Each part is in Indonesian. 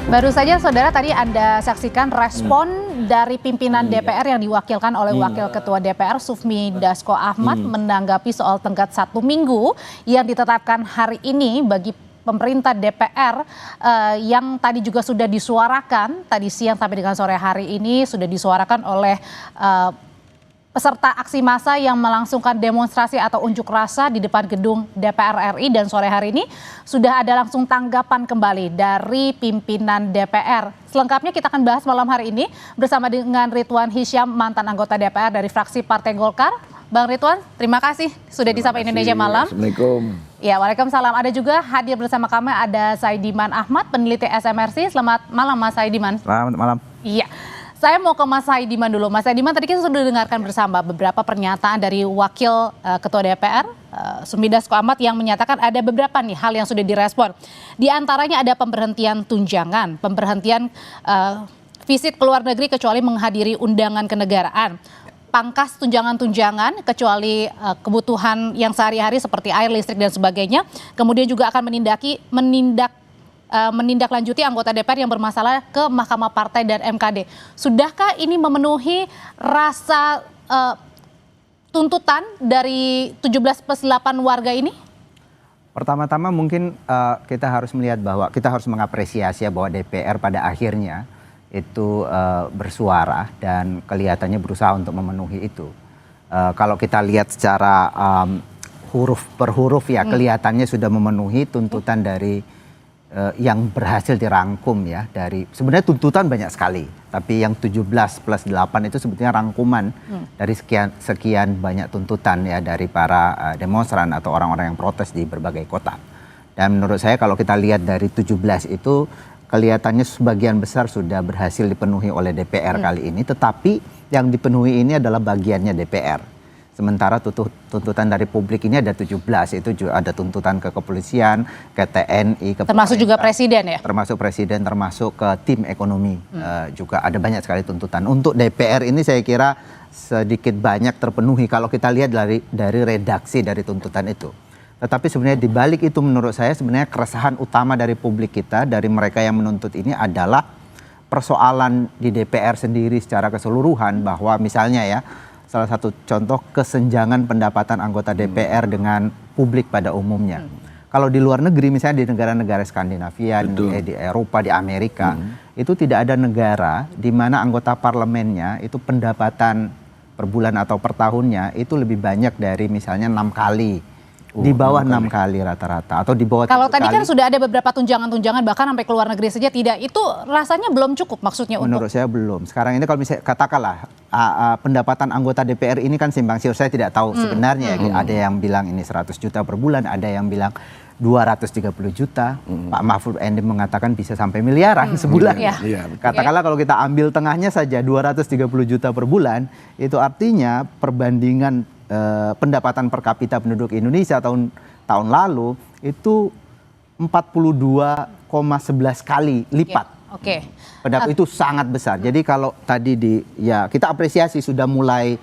Baru saja saudara tadi Anda saksikan respon dari pimpinan DPR yang diwakilkan oleh Wakil Ketua DPR Sufmi Dasko Ahmad menanggapi soal tenggat 1 minggu yang ditetapkan hari ini bagi pemerintah DPR yang tadi juga sudah disuarakan tadi siang sampai dengan sore hari ini sudah disuarakan oleh peserta aksi massa yang melangsungkan demonstrasi atau unjuk rasa di depan gedung DPR RI, dan sore hari ini sudah ada langsung tanggapan kembali dari pimpinan DPR. Selengkapnya kita akan bahas malam hari ini bersama dengan Ridwan Hisyam, mantan anggota DPR dari fraksi Partai Golkar. Bang Ridwan, terima kasih sudah di Sapa Indonesia Malam. Assalamualaikum. Ya, waalaikumsalam. Ada juga hadir bersama kami ada Saidiman Ahmad, peneliti SMRC. Selamat malam Mas Saidiman. Selamat malam. Iya. Saya mau ke Mas Saidiman dulu. Mas Saidiman, tadi kita sudah dengarkan bersama beberapa pernyataan dari Wakil Ketua DPR, Sufmi Dasko Ahmad, yang menyatakan ada beberapa nih hal yang sudah direspon. Di antaranya ada pemberhentian tunjangan, pemberhentian visit ke luar negeri kecuali menghadiri undangan kenegaraan, pangkas tunjangan-tunjangan kecuali kebutuhan yang sehari-hari seperti air, listrik, dan sebagainya. Kemudian juga akan menindaklanjuti anggota DPR yang bermasalah ke Mahkamah Partai dan MKD. Sudahkah ini memenuhi rasa tuntutan dari 17+8 warga ini? Pertama-tama mungkin kita harus melihat bahwa kita harus mengapresiasi bahwa DPR pada akhirnya itu bersuara dan kelihatannya berusaha untuk memenuhi itu. Kalau kita lihat secara huruf per huruf ya kelihatannya sudah memenuhi tuntutan dari yang berhasil dirangkum ya dari sebenarnya tuntutan banyak sekali, tapi yang 17+8 itu sebetulnya rangkuman dari sekian banyak tuntutan ya dari para demonstran atau orang-orang yang protes di berbagai kota. Dan menurut saya kalau kita lihat dari 17 itu kelihatannya sebagian besar sudah berhasil dipenuhi oleh DPR kali ini, tetapi yang dipenuhi ini adalah bagiannya DPR. Sementara tuntutan dari publik ini ada 17, itu juga ada tuntutan ke kepolisian, ke TNI, ke termasuk juga presiden ya? Termasuk presiden, termasuk ke tim ekonomi, juga ada banyak sekali tuntutan. Untuk DPR ini saya kira sedikit banyak terpenuhi kalau kita lihat dari redaksi dari tuntutan itu. Tetapi sebenarnya di balik itu menurut saya sebenarnya keresahan utama dari publik kita, dari mereka yang menuntut ini adalah persoalan di DPR sendiri secara keseluruhan, bahwa misalnya ya, salah satu contoh kesenjangan pendapatan anggota DPR dengan publik pada umumnya. Kalau di luar negeri misalnya di negara-negara Skandinavia, di Eropa, di Amerika, itu tidak ada negara di mana anggota parlemennya itu pendapatan per bulan atau per tahunnya itu lebih banyak dari misalnya 6 kali. Di bawah 6 kali rata-rata atau di bawah 7 kali. Kalau tadi kan sudah ada beberapa tunjangan-tunjangan bahkan sampai ke luar negeri saja tidak, itu rasanya belum cukup maksudnya menurut saya belum. Sekarang ini kalau misalnya katakanlah pendapatan anggota DPR ini kan simpang siur, saya tidak tahu sebenarnya ada yang bilang ini 100 juta per bulan, ada yang bilang 230 juta. Pak Mahfud MD mengatakan bisa sampai miliaran sebulan. Katakanlah kalau kita ambil tengahnya saja 230 juta per bulan, itu artinya perbandingan pendapatan per kapita penduduk Indonesia tahun lalu itu 42,11 kali lipat. Itu sangat besar. Jadi kalau tadi kita apresiasi sudah mulai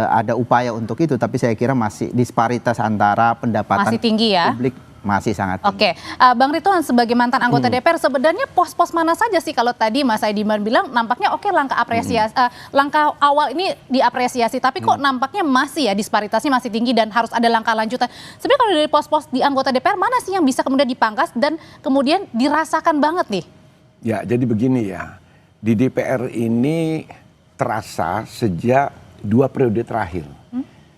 ada upaya untuk itu, tapi saya kira masih disparitas antara pendapatan masih tinggi ya? Publik masih sangat tinggi. Bang Ridwan sebagai mantan anggota DPR, sebenarnya pos-pos mana saja sih kalau tadi Mas Saidiman bilang nampaknya langkah apresiasi, langkah awal ini diapresiasi, tapi kok nampaknya masih ya disparitasnya masih tinggi dan harus ada langkah lanjutan. Sebenarnya kalau dari pos-pos di anggota DPR mana sih yang bisa kemudian dipangkas dan kemudian dirasakan banget nih? Ya, jadi begini ya, di DPR ini terasa sejak 2 periode terakhir.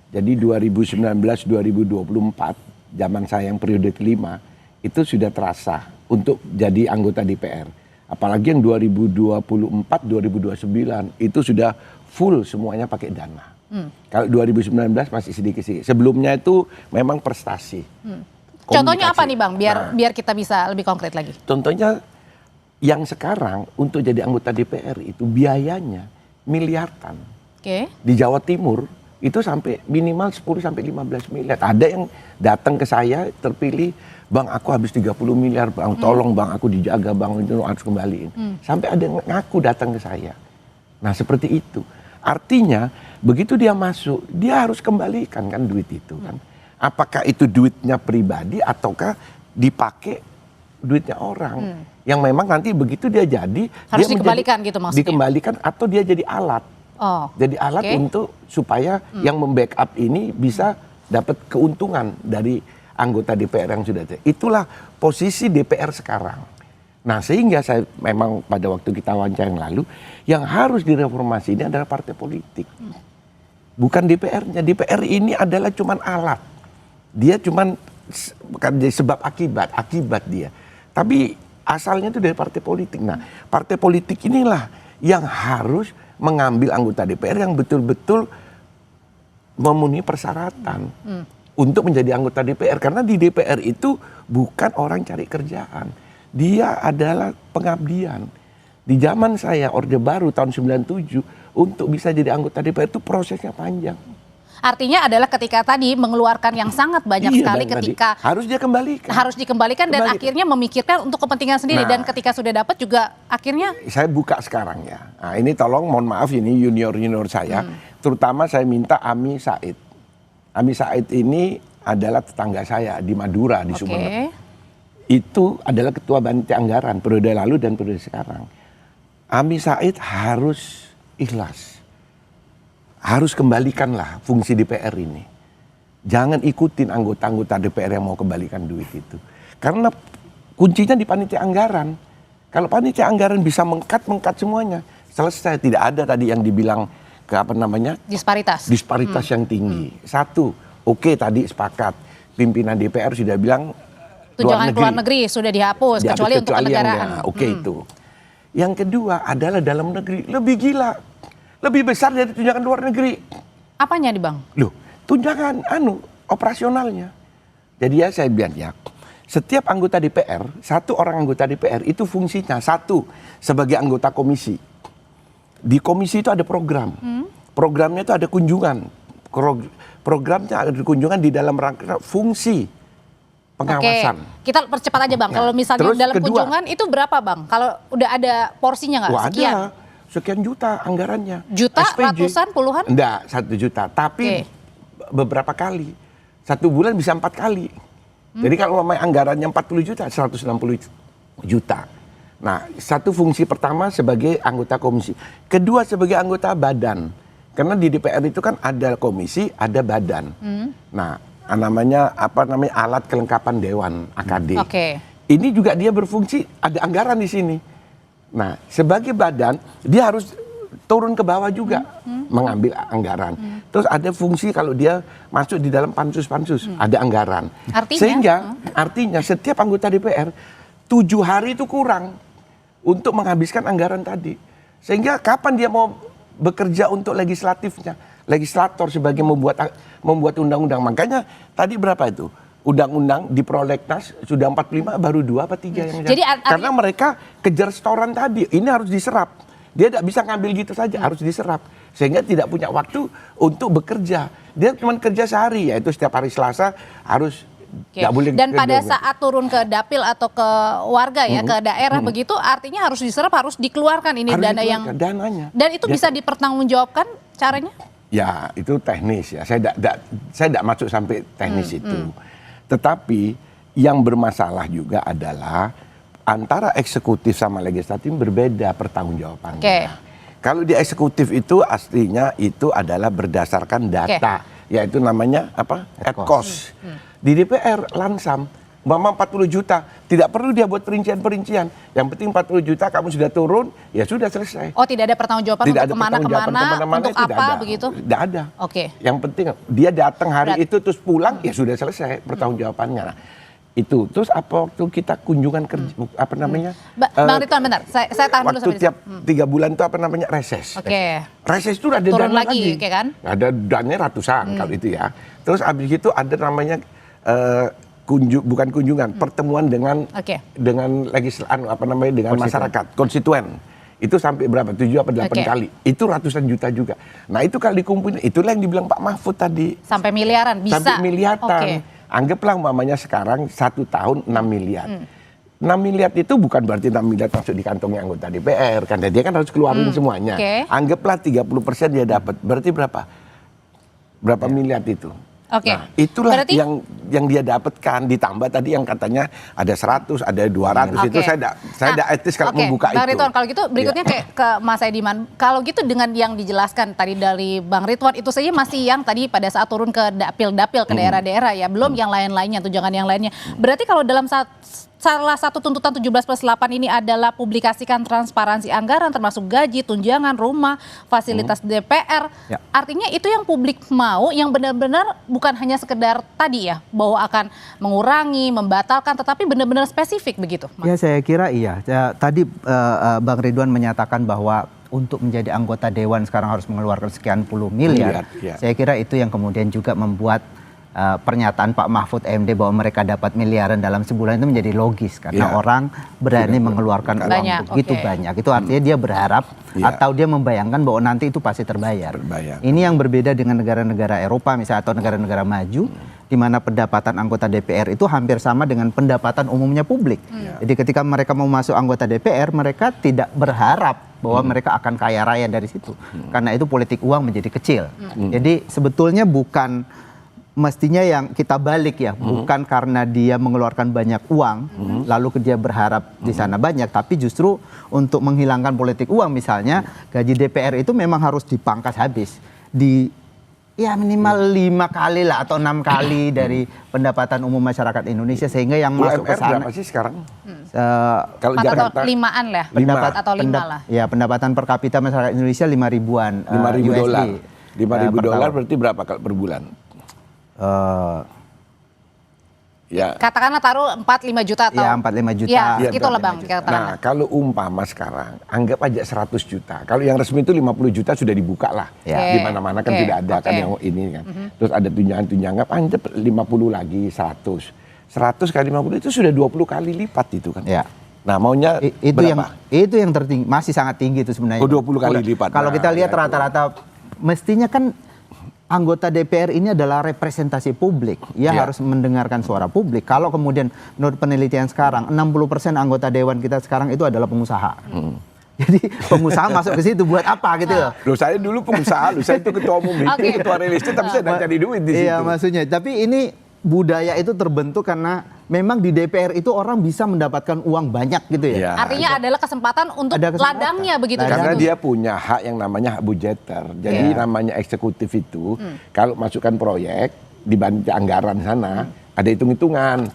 Jadi 2019-2024, zaman saya yang periode kelima, itu sudah terasa untuk jadi anggota DPR. Apalagi yang 2024-2029 itu sudah full semuanya pakai dana. Kalau 2019 masih sedikit-sedikit. Sebelumnya itu memang prestasi. Contohnya apa nih Bang, biar kita bisa lebih konkret lagi? Contohnya yang sekarang untuk jadi anggota DPR itu biayanya miliaran. Di Jawa Timur itu sampai minimal 10 sampai 15 miliar. Ada yang datang ke saya terpilih, "Bang, aku habis 30 miliar, Bang. Tolong Bang, aku dijaga, Bang, itu harus kembaliin." Sampai ada yang ngaku datang ke saya. Nah, seperti itu. Artinya, begitu dia masuk, dia harus kembalikan kan duit itu kan. Apakah itu duitnya pribadi ataukah dipakai duitnya orang yang memang nanti begitu dia jadi harus dia dikembalikan gitu maksudnya. Dikembalikan atau dia jadi alat. Jadi alat untuk supaya yang membackup ini bisa dapat keuntungan dari anggota DPR yang sudah ada. Itulah posisi DPR sekarang. Nah, sehingga saya memang pada waktu kita wawancara yang lalu, yang harus direformasi ini adalah partai politik. Bukan DPR-nya. DPR ini adalah cuman alat. Dia cuman bukan jadi sebab akibat dia. Tapi asalnya itu dari partai politik. Nah, partai politik inilah yang harus mengambil anggota DPR yang betul-betul memenuhi persyaratan untuk menjadi anggota DPR. Karena di DPR itu bukan orang cari kerjaan. Dia adalah pengabdian. Di zaman saya, Orde Baru tahun 97, untuk bisa jadi anggota DPR itu prosesnya panjang. Artinya adalah ketika tadi mengeluarkan yang sangat banyak sekali ketika harus dia kembalikan. Harus dikembalikan dan akhirnya memikirkan untuk kepentingan sendiri. Dan ketika sudah dapat juga akhirnya. Saya buka sekarang ya. Nah, ini tolong mohon maaf ini junior saya. Terutama saya minta Ami Said. Ami Said ini adalah tetangga saya di Madura, di Sumeneb. Itu adalah ketua panitia anggaran periode lalu dan periode sekarang. Ami Said harus ikhlas. Harus kembalikanlah fungsi DPR ini. Jangan ikutin anggota-anggota DPR yang mau kembalikan duit itu. Karena kuncinya di panitia anggaran. Kalau panitia anggaran bisa mengkat semuanya, selesai. Tidak ada tadi yang dibilang ke disparitas yang tinggi. Satu, oke, tadi sepakat. Pimpinan DPR sudah bilang tunjangan luar negeri sudah dihapus, kecuali untuk kenegaraan. Oke, itu. Yang kedua adalah dalam negeri. Lebih gila. Lebih besar dari tunjangan luar negeri. Apanya nih Bang? Loh, tunjangan operasionalnya. Jadi ya saya bilang ya, setiap anggota DPR, satu orang anggota DPR itu fungsinya satu sebagai anggota komisi. Di komisi itu ada program. Programnya itu ada kunjungan. Programnya ada kunjungan di dalam rangka fungsi pengawasan. Oke, kita percepat aja Bang. Kalau misalnya dalam kunjungan itu berapa Bang? Kalau udah ada porsinya nggak? Sekian? Ada. Sekian juta anggarannya. Juta, SPJ. ratusan, puluhan? Enggak, 1 juta. Tapi beberapa kali. 1 bulan bisa 4 kali. Jadi kalau anggarannya 40 juta, 160 juta. Nah, satu fungsi pertama sebagai anggota komisi. Kedua sebagai anggota badan. Karena di DPR itu kan ada komisi, ada badan. Nah, namanya alat kelengkapan Dewan AKD. Ini juga dia berfungsi, ada anggaran di sini. Nah, sebagai badan, dia harus turun ke bawah juga mengambil anggaran. Terus ada fungsi kalau dia masuk di dalam pansus-pansus, ada anggaran. Artinya setiap anggota DPR 7 hari itu kurang untuk menghabiskan anggaran tadi. Sehingga kapan dia mau bekerja untuk legislatifnya, legislator sebagai membuat undang-undang. Makanya tadi berapa itu? Undang-undang di prolegnas sudah 45, baru 2 apa 3 yang jadi. Karena mereka kejar setoran tadi, ini harus diserap. Dia tidak bisa ngambil gitu saja, harus diserap. Sehingga tidak punya waktu untuk bekerja. Dia cuma kerja sehari, yaitu setiap hari Selasa harus nggak boleh. Dan pada saat turun ke dapil atau ke warga ya, ke daerah begitu, artinya harus diserap, harus dikeluarkan ini harus dana yang dananya. Dan itu bisa dipertanggungjawabkan caranya? Ya, itu teknis ya. Saya tidak masuk sampai teknis itu. Tetapi yang bermasalah juga adalah antara eksekutif sama legislatif berbeda pertanggungjawabannya. Kalau di eksekutif itu aslinya itu adalah berdasarkan data, yaitu namanya at cost. Di DPR lansam, mama 40 juta, tidak perlu dia buat perincian-perincian. Yang penting 40 juta kamu sudah turun, ya sudah selesai. Oh, tidak ada pertanggungjawaban untuk kemana-kemana, untuk apa begitu? Tidak ada. Yang penting dia datang hari itu terus pulang, ya sudah selesai pertanggungjawabannya. Nah, itu terus waktu kita kunjungan kerja Bang Ridwan bentar, saya tahan dulu sampai tiap 3 bulan itu reses. Reses itu ada turun dana lagi kan? Ada dananya ratusan kalau itu ya. Terus abis itu ada namanya bukan kunjungan, pertemuan dengan dengan masyarakat konstituen. Itu sampai berapa? 7 atau 8 kali. Itu ratusan juta juga. Nah, itu kalau dikumpulin, itulah yang dibilang Pak Mahfud tadi. Sampai miliaran bisa. Sampai miliaran. Anggaplah umpamanya sekarang 1 tahun 6 miliar. 6 miliar itu bukan berarti 6 miliar masuk di kantongnya anggota DPR. Karena dia kan harus keluarin semuanya. Anggaplah 30% dia dapat. Berarti berapa? Berapa miliar itu? Oke. Nah, itulah Berarti, yang dia dapatkan, ditambah tadi yang katanya ada 100, ada 200, itu saya tidak etis kalau membuka Bang itu. Ridwan, kalau gitu berikutnya kayak ke Mas Ediman. Kalau gitu dengan yang dijelaskan tadi dari Bang Ridwan, itu saja masih yang tadi pada saat turun ke dapil-dapil, ke daerah-daerah ya, belum yang lain-lainnya, tunjangan yang lainnya. Berarti kalau dalam salah satu tuntutan 17+8 ini adalah publikasikan transparansi anggaran termasuk gaji, tunjangan, rumah, fasilitas DPR. Ya. Artinya itu yang publik mau, yang benar-benar bukan hanya sekedar tadi ya, bahwa akan mengurangi, membatalkan, tetapi benar-benar spesifik begitu, Mas? Ya saya kira iya. Ya, tadi Bang Ridwan menyatakan bahwa untuk menjadi anggota dewan sekarang harus mengeluarkan sekian puluh miliar. Ya. Saya kira itu yang kemudian juga membuat pernyataan Pak Mahfud MD bahwa mereka dapat miliaran dalam sebulan itu menjadi logis karena orang berani mengeluarkan uang banyak, begitu banyak. Itu artinya dia berharap atau dia membayangkan bahwa nanti itu pasti terbayar. Ini yang berbeda dengan negara-negara Eropa misalnya atau negara-negara maju di mana pendapatan anggota DPR itu hampir sama dengan pendapatan umumnya publik. Jadi ketika mereka mau masuk anggota DPR, mereka tidak berharap bahwa mereka akan kaya raya dari situ. Karena itu politik uang menjadi kecil. Jadi sebetulnya bukan mestinya yang kita balik ya, bukan karena dia mengeluarkan banyak uang, lalu dia berharap di sana banyak, tapi justru untuk menghilangkan politik uang misalnya, gaji DPR itu memang harus dipangkas habis, ya minimal 5 kali lah atau 6 kali dari pendapatan umum masyarakat Indonesia sehingga yang masuk ke sana. Berapa sih sekarang? Kalau Jakarta 5-an lah, atau 5 lah. Ya pendapatan per kapita masyarakat Indonesia 5.000-an. 5.000 dolar. 5.000 dolar berarti berapa kalau per bulan? Ya. Katakanlah taruh 4-5 juta atau? Ya 4-5 juta. Ya, itulah Bang. Nah kalau umpama sekarang, anggap aja 100 juta. Kalau yang resmi itu 50 juta sudah dibuka lah. Di mana-mana kan tidak ada kan yang ini kan. Terus ada tunjangan-tunjangan, anggap 50 lagi 100. 100 kali 50 itu sudah 20 kali lipat itu kan. Ya. Nah maunya itu berapa? Itu yang tertinggi, masih sangat tinggi itu sebenarnya. 20 kali lipat. Kalau kita lihat rata-rata mestinya kan anggota DPR ini adalah representasi publik. Ia harus mendengarkan suara publik. Kalau kemudian menurut penelitian sekarang 60% anggota dewan kita sekarang itu adalah pengusaha. Jadi pengusaha masuk ke situ buat apa gitu loh. Loh saya dulu pengusaha, saya itu ketua umum itu, ketua real estate, tapi saya tidak cari duit di situ. Iya maksudnya, tapi ini budaya itu terbentuk karena memang di DPR itu orang bisa mendapatkan uang banyak gitu ya. Artinya adalah kesempatan untuk ladangnya begitu. Karena dia punya hak yang namanya hak budgeter. Jadi namanya eksekutif itu kalau masukkan proyek dibanding anggaran sana ada hitung-hitungan.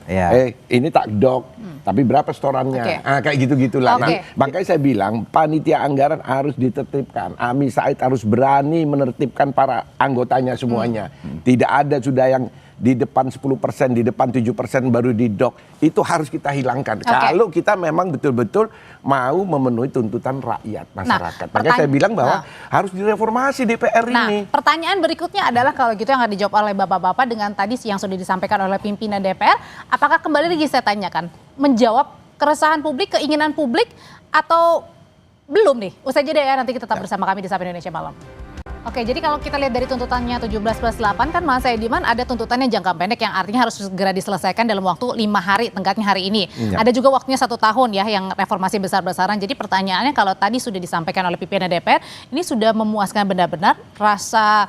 Ini tak dok, tapi berapa setorannya? Kayak gitu-gitulah. Nah, makanya saya bilang panitia anggaran harus ditertibkan. Ami Said harus berani menertibkan para anggotanya semuanya. Tidak ada sudah yang di depan 10%, di depan 7% baru didok. Itu harus kita hilangkan. Kalau kita memang betul-betul mau memenuhi tuntutan rakyat, masyarakat. Makanya saya bilang bahwa harus direformasi DPR ini. Pertanyaan berikutnya adalah kalau gitu yang akan dijawab oleh Bapak-Bapak dengan tadi yang sudah disampaikan oleh pimpinan DPR, apakah kembali lagi saya tanyakan, menjawab keresahan publik, keinginan publik, atau belum nih? Usai jeda ya, nanti kita tetap bersama kami di Sapa Indonesia Malam. Oke, jadi kalau kita lihat dari tuntutannya 17+8 kan Mas Ediman ada tuntutannya jangka pendek yang artinya harus segera diselesaikan dalam waktu 5 hari, tenggatnya hari ini. Ada juga waktunya 1 tahun ya yang reformasi besar-besaran. Jadi pertanyaannya kalau tadi sudah disampaikan oleh pimpinan DPR, ini sudah memuaskan benar-benar rasa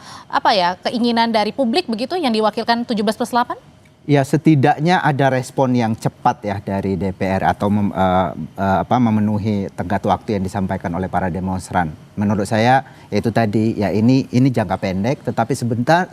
keinginan dari publik begitu yang diwakilkan 17+8? Ya setidaknya ada respon yang cepat ya dari DPR atau memenuhi tenggat waktu yang disampaikan oleh para demonstran. Menurut saya yaitu tadi ya ini jangka pendek, tetapi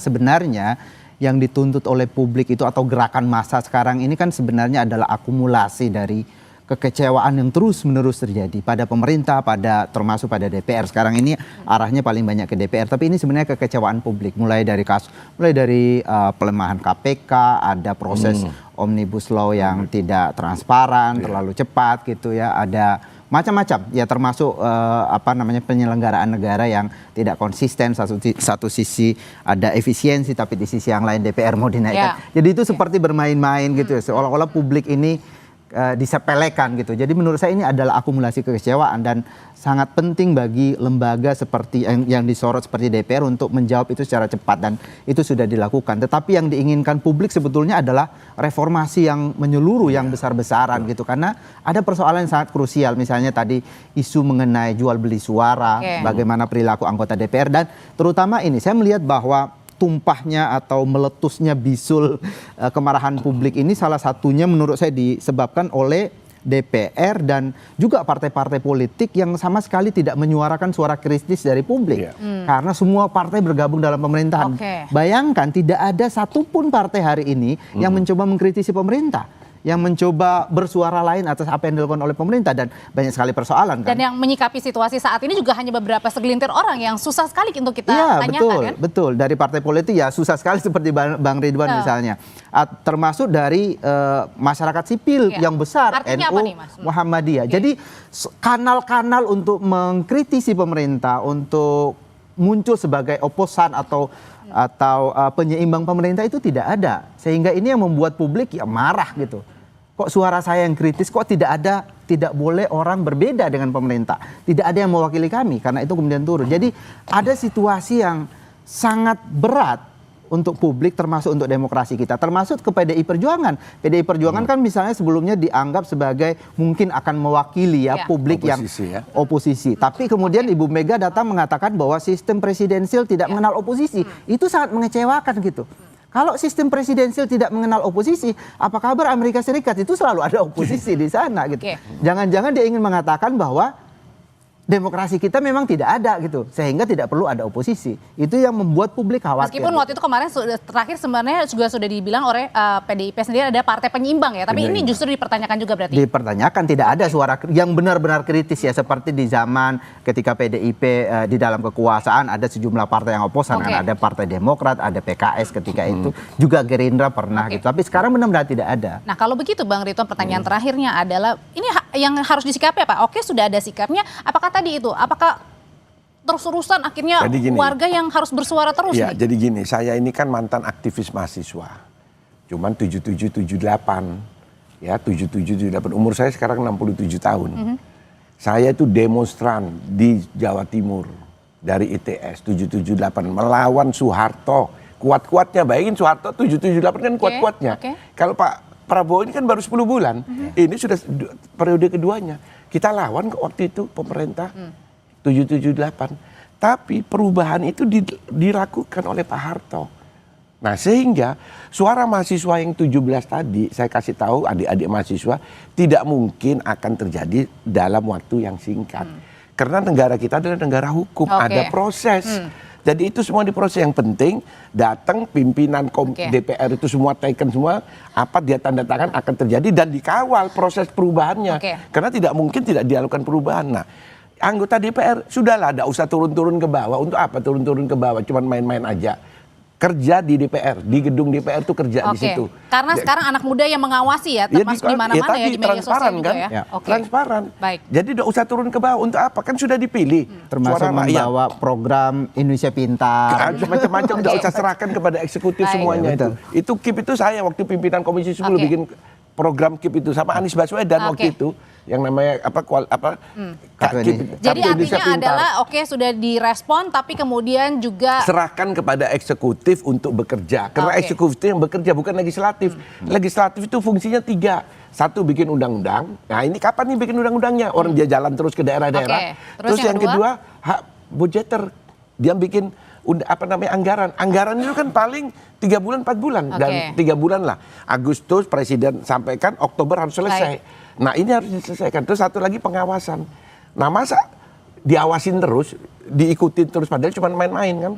sebenarnya yang dituntut oleh publik itu atau gerakan massa sekarang ini kan sebenarnya adalah akumulasi dari kekecewaan yang terus-menerus terjadi pada pemerintah, termasuk pada DPR. Sekarang ini arahnya paling banyak ke DPR, tapi ini sebenarnya kekecewaan publik. Mulai dari pelemahan KPK, ada proses Omnibus Law yang tidak transparan, terlalu cepat gitu ya, ada macam-macam ya termasuk penyelenggaraan negara yang tidak konsisten. Satu sisi ada efisiensi tapi di sisi yang lain DPR mau dinaikkan. Jadi itu seperti bermain-main gitu ya, seolah-olah publik ini disepelekan gitu. Jadi menurut saya ini adalah akumulasi kekecewaan dan sangat penting bagi lembaga seperti yang disorot seperti DPR untuk menjawab itu secara cepat dan itu sudah dilakukan. Tetapi yang diinginkan publik sebetulnya adalah reformasi yang menyeluruh yang besar-besaran gitu karena ada persoalan yang sangat krusial misalnya tadi isu mengenai jual beli suara, bagaimana perilaku anggota DPR dan terutama ini saya melihat bahwa tumpahnya atau meletusnya bisul kemarahan publik ini salah satunya menurut saya disebabkan oleh DPR dan juga partai-partai politik yang sama sekali tidak menyuarakan suara kritis dari publik. Karena semua partai bergabung dalam pemerintahan. Bayangkan tidak ada satupun partai hari ini yang mencoba mengkritisi pemerintah, yang mencoba bersuara lain atas apa yang dilakukan oleh pemerintah, dan banyak sekali persoalan kan. Dan yang menyikapi situasi saat ini juga hanya beberapa segelintir orang yang susah sekali untuk kita tanyakan kan? Betul. Dari partai politik ya susah sekali seperti Bang Ridwan misalnya. Termasuk dari masyarakat sipil yang besar, artinya NU, apa nih, Mas? Muhammadiyah. Jadi kanal-kanal untuk mengkritisi pemerintah, untuk muncul sebagai oposan atau penyeimbang pemerintah itu tidak ada. Sehingga ini yang membuat publik ya marah gitu. Kok suara saya yang kritis, kok tidak boleh orang berbeda dengan pemerintah. Tidak ada yang mewakili kami, karena itu kemudian turun. Jadi ada situasi yang sangat berat untuk publik, termasuk untuk demokrasi kita, termasuk ke PDI Perjuangan. PDI Perjuangan kan misalnya sebelumnya dianggap sebagai mungkin akan mewakili publik oposisi, yang oposisi. Tapi kemudian Ibu Mega datang mengatakan bahwa sistem presidensial tidak mengenal oposisi. Itu sangat mengecewakan gitu. Kalau sistem presidensial tidak mengenal oposisi, apa kabar Amerika Serikat? Itu selalu ada oposisi di sana gitu. Jangan-jangan dia ingin mengatakan bahwa demokrasi kita memang tidak ada gitu, sehingga tidak perlu ada oposisi. Itu yang membuat publik khawatir. Meskipun waktu itu kemarin terakhir sebenarnya juga sudah dibilang oleh PDIP sendiri ada partai penyeimbang ya, tapi ini justru dipertanyakan juga berarti. Dipertanyakan, tidak ada suara yang benar-benar kritis ya, seperti di zaman ketika PDIP di dalam kekuasaan ada sejumlah partai yang oposan, kan ada Partai Demokrat, ada PKS ketika itu, juga Gerindra pernah gitu. Tapi sekarang benar-benar tidak ada. Nah, kalau begitu Bang Ridwan, pertanyaan terakhirnya adalah ini yang harus disikapi apa? Oke, sudah ada sikapnya, apakah tadi itu, apakah terus-terusan akhirnya warga yang harus bersuara terus nih? Jadi gini, saya ini kan mantan aktivis mahasiswa. Cuman 77-78, ya 77-78, umur saya sekarang 67 tahun. Saya itu demonstran di Jawa Timur dari ITS 778 melawan Soeharto. Kuat-kuatnya, bayangin Soeharto 778 kan kuat-kuatnya. Kalau Pak Prabowo ini kan baru 10 bulan, ini sudah periode keduanya. Kita lawan waktu itu pemerintah 778. Tapi perubahan itu dilakukan oleh Pak Harto. Nah sehingga suara mahasiswa yang 17 tadi, saya kasih tahu adik-adik mahasiswa, tidak mungkin akan terjadi dalam waktu yang singkat. Karena negara kita adalah negara hukum, ada proses. Jadi itu semua diproses. Yang penting datang pimpinan DPR itu semua taken semua, apa dia tanda tangan akan terjadi dan dikawal proses perubahannya. Karena tidak mungkin tidak dilakukan perubahan. Nah, anggota DPR sudahlah, tidak usah turun-turun ke bawah. Untuk apa turun-turun ke bawah? Cuman main-main aja. Kerja di DPR, di gedung DPR itu kerja di situ. Karena sekarang anak muda yang mengawasi ya, termasuk di mana-mana ya, di media sosial juga ya. Transparan. Jadi tidak usah turun ke bawah. Untuk apa? Kan sudah dipilih. Termasuk membawa program Indonesia Pintar. Macam-macam tidak usah serahkan kepada eksekutif semuanya itu. Itu KIP itu saya waktu pimpinan Komisi 10 bikin program KIP itu sama Anies Baswedan waktu itu. Yang namanya Jadi artinya adalah sudah direspon, tapi kemudian juga serahkan kepada eksekutif untuk bekerja, karena eksekutif yang bekerja bukan legislatif. Legislatif itu fungsinya 3. Satu, bikin undang-undang. Nah ini kapan nih bikin undang-undangnya? Orang dia jalan terus ke daerah-daerah. Terus yang kedua hak budgeter, dia bikin anggaran. Anggaran itu kan paling 3 bulan 4 bulan dan 3 bulan lah. Agustus presiden sampaikan, Oktober harus selesai. Nah ini harus diselesaikan. Terus satu lagi pengawasan. Nah masa diawasin terus, diikutin terus, padahal cuma main-main kan.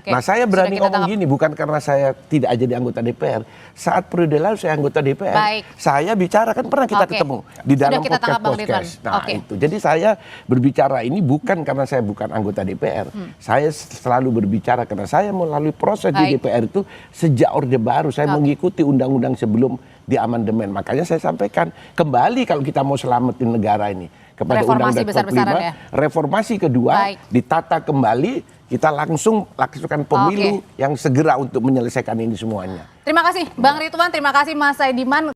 Nah saya berani ngomong gini bukan karena saya tidak jadi anggota DPR. Saat periode lalu saya anggota DPR, saya bicara kan pernah kita ketemu di dalam podcast. Nah itu, jadi saya berbicara ini bukan karena saya bukan anggota DPR. Saya selalu berbicara karena saya melalui proses di DPR itu sejak Orde Baru. Saya mengikuti undang-undang sebelum di amandemen. Makanya saya sampaikan kembali kalau kita mau selamatin negara ini kepada Undang-Undang 45, reformasi kedua ditata kembali, kita langsungkan pemilu yang segera untuk menyelesaikan ini semuanya. Terima kasih Bang Ridwan, terima kasih Mas Saidiman.